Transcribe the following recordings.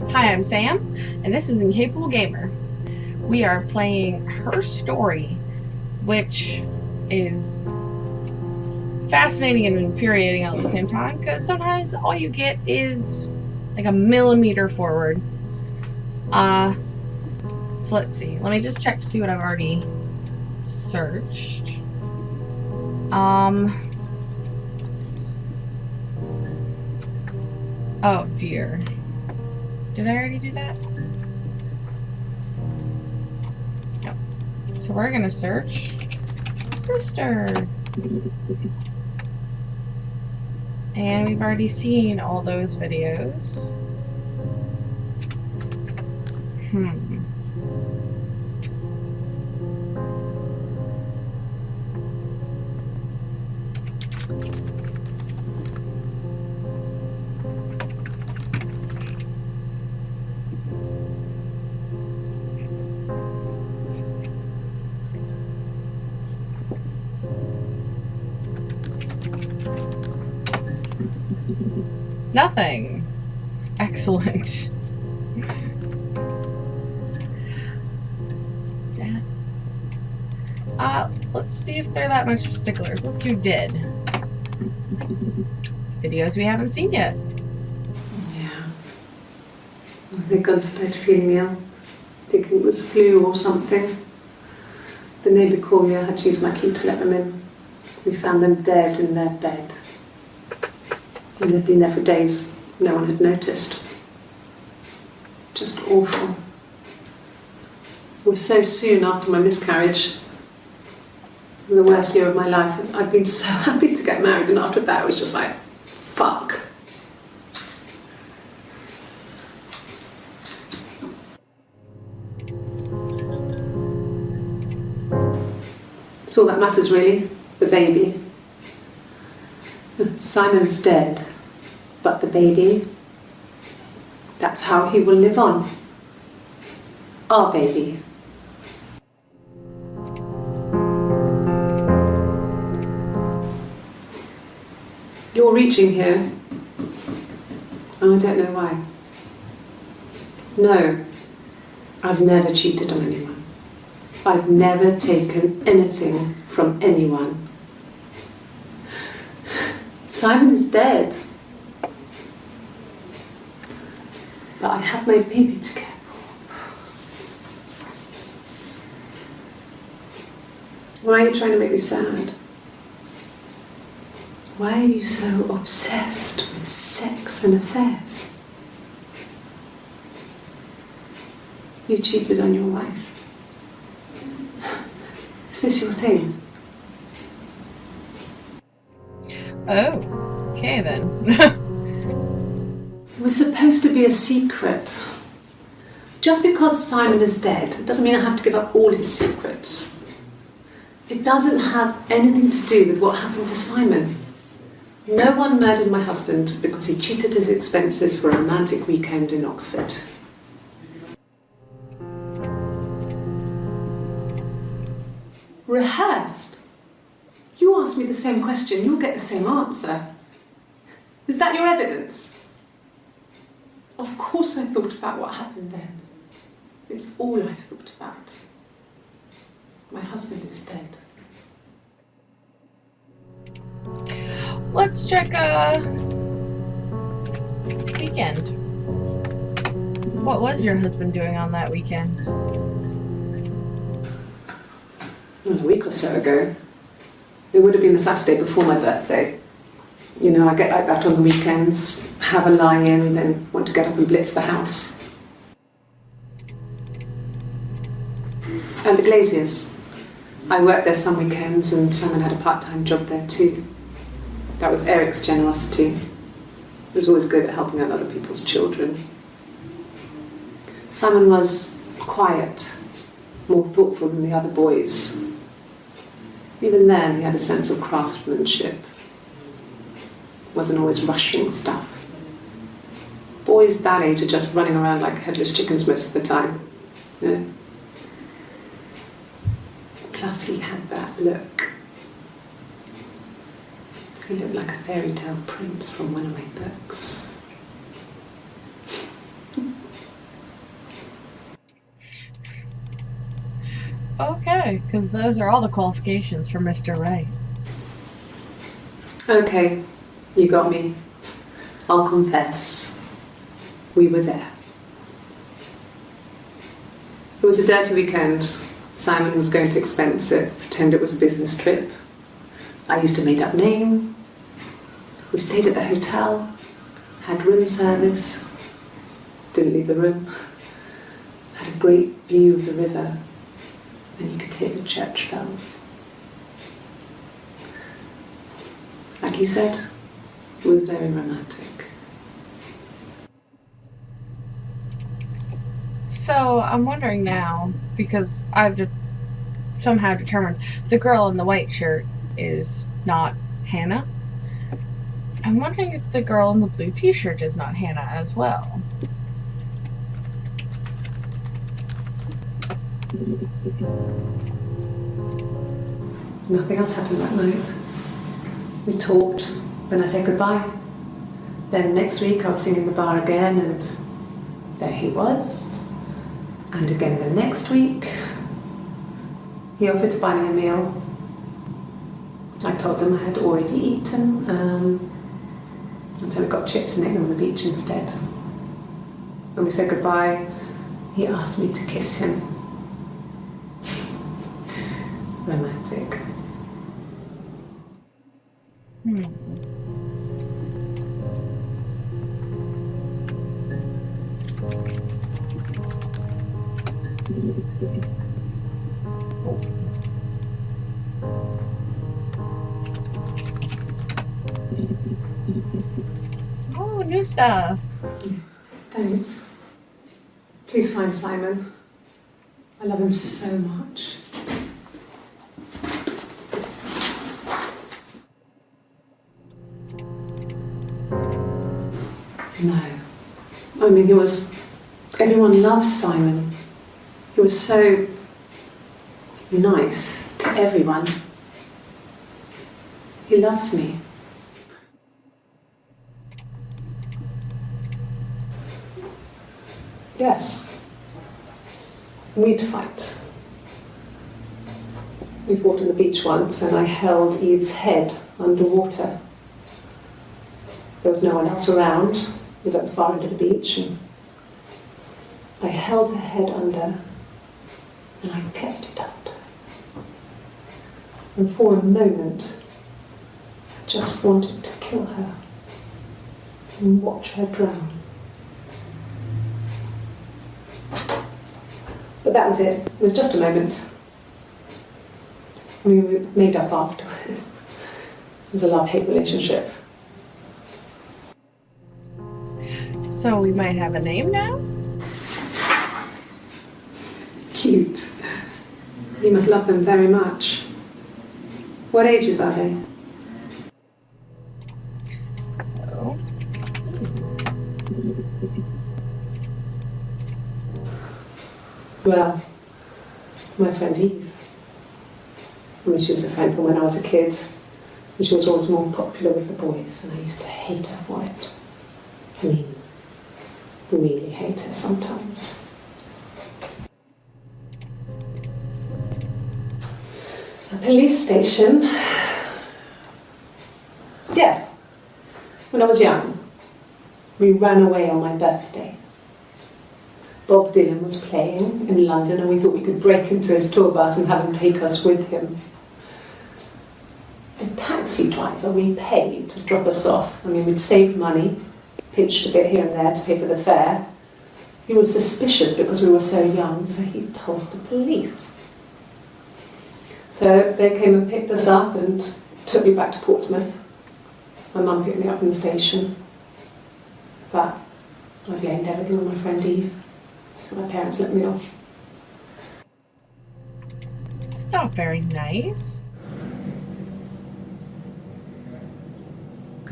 Hi, I'm Sam, and this is Incapable Gamer. We are playing Her Story, which is fascinating and infuriating all at the same time, because sometimes all you get is like a millimeter forward. So let's see. Let me just check to see what I've already searched. Oh dear. Did I already do that? No. So we're gonna search sister. And we've already seen all those videos. Nothing. Excellent. Death. Let's see if they're that much of sticklers. Let's do dead. Videos we haven't seen yet. Yeah. They'd gone to bed feeling ill, thinking it was flu or something. The neighbour called me, I had to use my key to let them in. We found them dead in their bed. And they'd been there for days. No one had noticed. Just awful. It was so soon after my miscarriage. The worst year of my life. I'd been so happy to get married, and after that it was just like, fuck. It's all that matters really, the baby. Simon's dead, but the baby, that's how he will live on. Our baby. You're reaching here. Oh, I don't know why. No, I've never cheated on anyone. I've never taken anything from anyone. Simon is dead. But I have my baby to care for. Why are you trying to make me sad? Why are you so obsessed with sex and affairs? You cheated on your wife. Is this your thing? Oh, okay then. It was supposed to be a secret. Just because Simon is dead doesn't mean I have to give up all his secrets. It doesn't have anything to do with what happened to Simon. No one murdered my husband because he cheated his expenses for a romantic weekend in Oxford. Rehearsed? You ask me the same question, you'll get the same answer. Is that your evidence? Of course I thought about what happened then. It's all I've thought about. My husband is dead. Let's check weekend. What was your husband doing on that weekend? Well, a week or so ago. It would have been the Saturday before my birthday. You know, I get like that on the weekends, have a lie-in, then want to get up and blitz the house. And the Glaziers. I worked there some weekends and Simon had a part-time job there too. That was Eric's generosity. He was always good at helping out other people's children. Simon was quiet, more thoughtful than the other boys. Even then, he had a sense of craftsmanship. Wasn't always rushing stuff. Boys that age are just running around like headless chickens most of the time. You know? Plus, he had that look. He looked like a fairy tale prince from one of my books. Okay, because those are all the qualifications for Mr. Right. Okay, you got me. I'll confess. We were there. It was a dirty weekend. Simon was going to expense it, pretend it was a business trip. I used a made-up name. We stayed at the hotel, had room service, didn't leave the room, had a great view of the river, and you could hear the church bells. Like you said, it was very romantic. So I'm wondering now, because I've somehow determined the girl in the white shirt is not Hannah. I'm wondering if the girl in the blue t-shirt is not Hannah as well. Nothing else happened that night. We talked, then I said goodbye. Then next week I was singing the bar again, and there he was. And again the next week, he offered to buy me a meal. I told him I had already eaten, and so we got chips and ate them on the beach instead. When we said goodbye, he asked me to kiss him. Romantic. Oh, new stuff. Thanks. Please find Simon. I love him so much. No. I mean, everyone loves Simon. He was so nice to everyone. He loves me. Yes. We'd fight. We fought on the beach once, and I held Eve's head underwater. There was no one else around. It was at the far end of the beach, and I held her head under, and I kept it under. And for a moment, I just wanted to kill her and watch her drown. But that was it. It was just a moment. We made up after. It was a love-hate relationship. So we might have a name now? Cute. You must love them very much. What ages are they? So... Well, my friend Eve. I mean, she was a friend from when I was a kid, and she was always more popular with the boys, and I used to hate her for it. I mean, really hate her sometimes. A police station. Yeah, when I was young, we ran away on my birthday. Bob Dylan was playing in London, and we thought we could break into his tour bus and have him take us with him. The taxi driver we paid to drop us off, I mean, we'd saved money, pinched a bit here and there to pay for the fare. He was suspicious because we were so young, so he told the police. So they came and picked us up and took me back to Portsmouth. My mum picked me up from the station. But I blamed everything on my friend Eve. So my parents let me off. It's not very nice.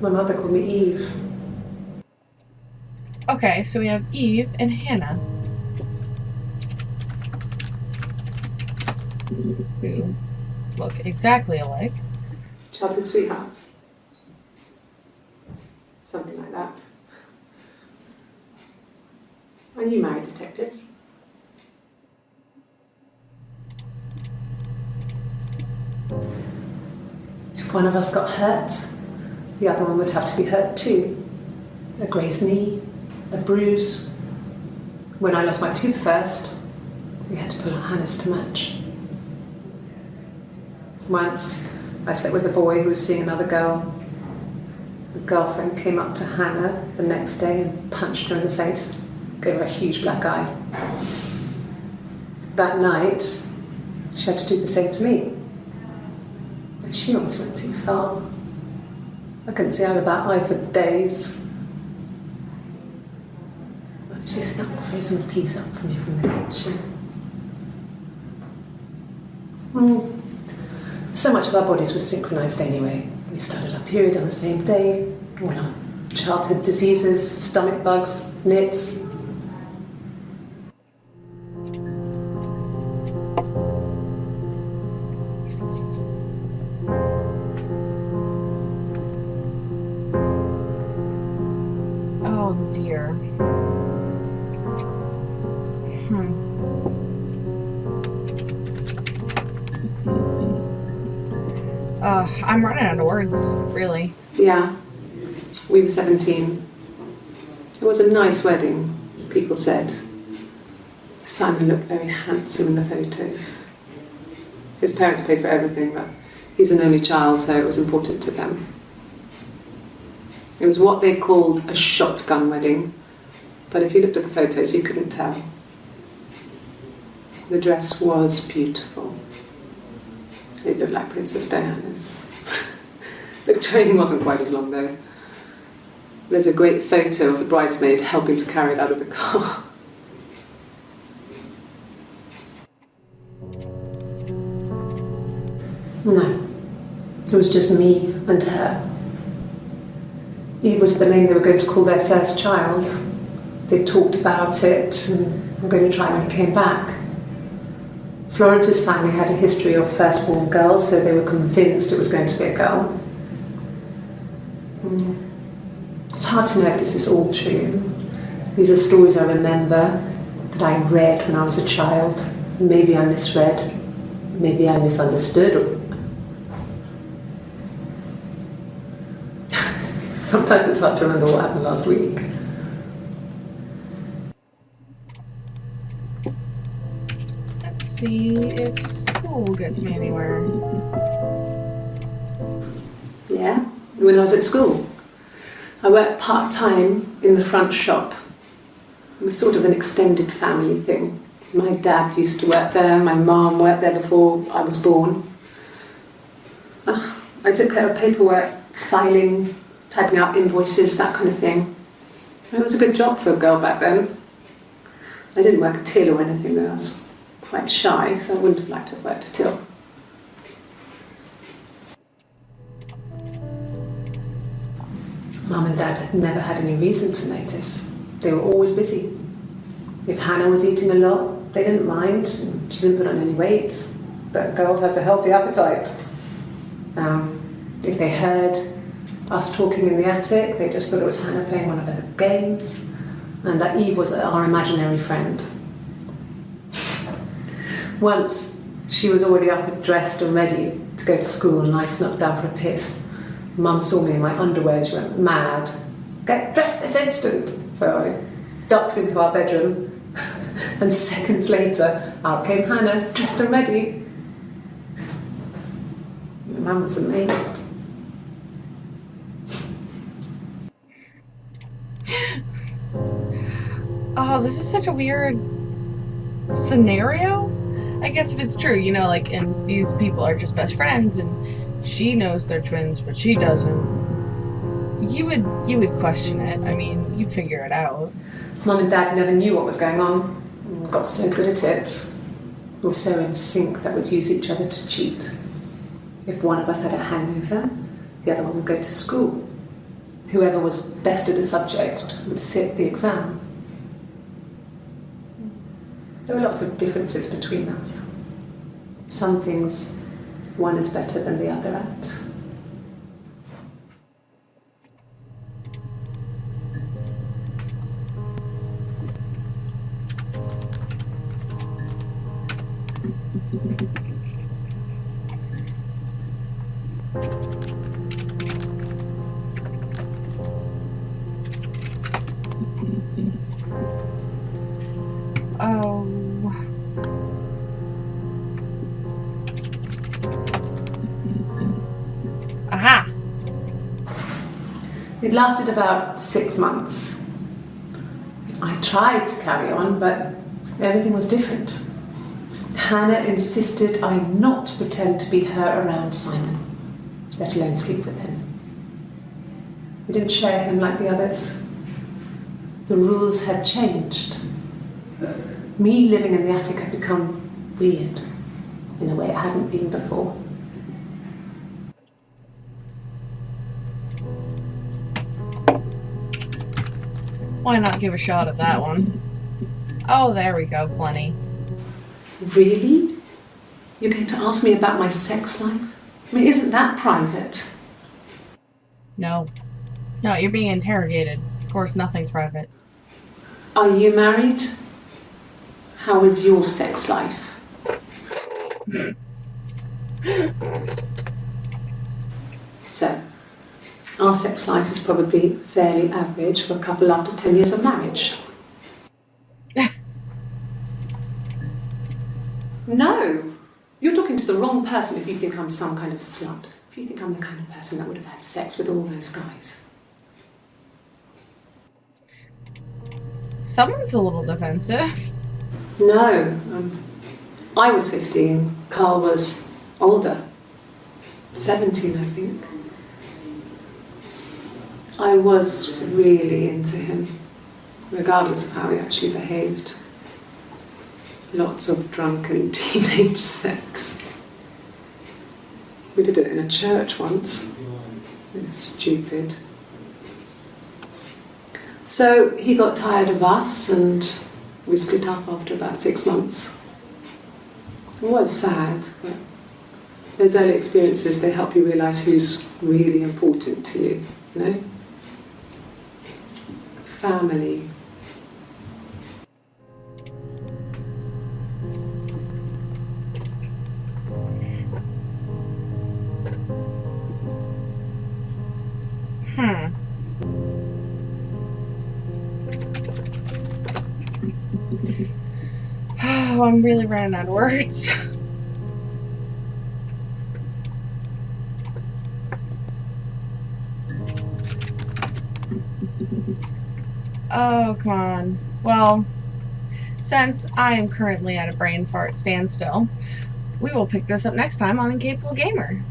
My mother called me Eve. Okay, so we have Eve and Hannah. Who look exactly alike. Childhood sweethearts. Something like that. Are you married, detective? one of us got hurt, the other one would have to be hurt too. A grazed knee, a bruise. When I lost my tooth first, we had to pull out Hannah's to match. Once, I slept with a boy who was seeing another girl. The girlfriend came up to Hannah the next day and punched her in the face, gave her a huge black eye. That night, she had to do the same to me. But she almost went too far. I couldn't see out of that eye for days. But she snapped a frozen piece up for me from the kitchen. So much of our bodies was synchronised anyway. We started our period on the same day, all our childhood diseases, stomach bugs, nits. Oh dear. I'm running out of words, really. Yeah, we were 17. It was a nice wedding, people said. Simon looked very handsome in the photos. His parents paid for everything, but he's an only child, so it was important to them. It was what they called a shotgun wedding, but if you looked at the photos, you couldn't tell. The dress was beautiful. It looked like Princess Diana's. The train wasn't quite as long though. There's a great photo of the bridesmaid helping to carry it out of the car. No, it was just me and her. Eve was the name they were going to call their first child. They talked about it and were going to try when he came back. Florence's family had a history of firstborn girls, so they were convinced it was going to be a girl. It's hard to know if this is all true. These are stories I remember, that I read when I was a child. Maybe I misread, maybe I misunderstood. Sometimes it's hard to remember what happened last week. Let's see if school gets me anywhere. Yeah, when I was at school. I worked part-time in the front shop. It was sort of an extended family thing. My dad used to work there, my mum worked there before I was born. I took care of paperwork, filing, typing out invoices, that kind of thing. It was a good job for a girl back then. I didn't work a till or anything though. I was quite shy, so I wouldn't have liked to have worked a till. Mum and Dad had never had any reason to notice. They were always busy. If Hannah was eating a lot, they didn't mind. She didn't put on any weight. That girl has a healthy appetite. If they heard us talking in the attic, they just thought it was Hannah playing one of her games, and that Eve was our imaginary friend. Once, she was already up and dressed and ready to go to school, and I snuck down for a piss. Mum saw me in my underwear, she went mad. "Get dressed this instant!" So I ducked into our bedroom, and seconds later, out came Hannah, dressed and ready. Mum was amazed. Oh, this is such a weird scenario. I guess if it's true, you know, like, and these people are just best friends, and she knows they're twins, but she doesn't. You would question it. I mean, you'd figure it out. Mum and Dad never knew what was going on. We got so good at it. We were so in sync that we'd use each other to cheat. If one of us had a hangover, the other one would go to school. Whoever was best at a subject would sit the exam. There were lots of differences between us. Some things one is better than the other at. It lasted about 6 months. I tried to carry on, but everything was different. Hannah insisted I not pretend to be her around Simon, let alone sleep with him. We didn't share him like the others. The rules had changed. Me living in the attic had become weird in a way it hadn't been before. Why not give a shot at that one? Oh, there we go, plenty. Really? You're going to ask me about my sex life? I mean, isn't that private? No. No, you're being interrogated. Of course, nothing's private. Are you married? How is your sex life? So, our sex life is probably fairly average for a couple after 10 years of marriage. No! You're talking to the wrong person if you think I'm some kind of slut. If you think I'm the kind of person that would have had sex with all those guys. Someone's a little defensive. No. I was 15. Carl was older. 17, I think. I was really into him, regardless of how he actually behaved. Lots of drunken teenage sex. We did it in a church once. It's stupid. So he got tired of us and we split up after about 6 months. It was sad, but those early experiences, they help you realise who's really important to you, you know? Family. Oh, I'm really running out of words. Oh, come on. Well, since I am currently at a brain fart standstill, we will pick this up next time on Incapable Gamer.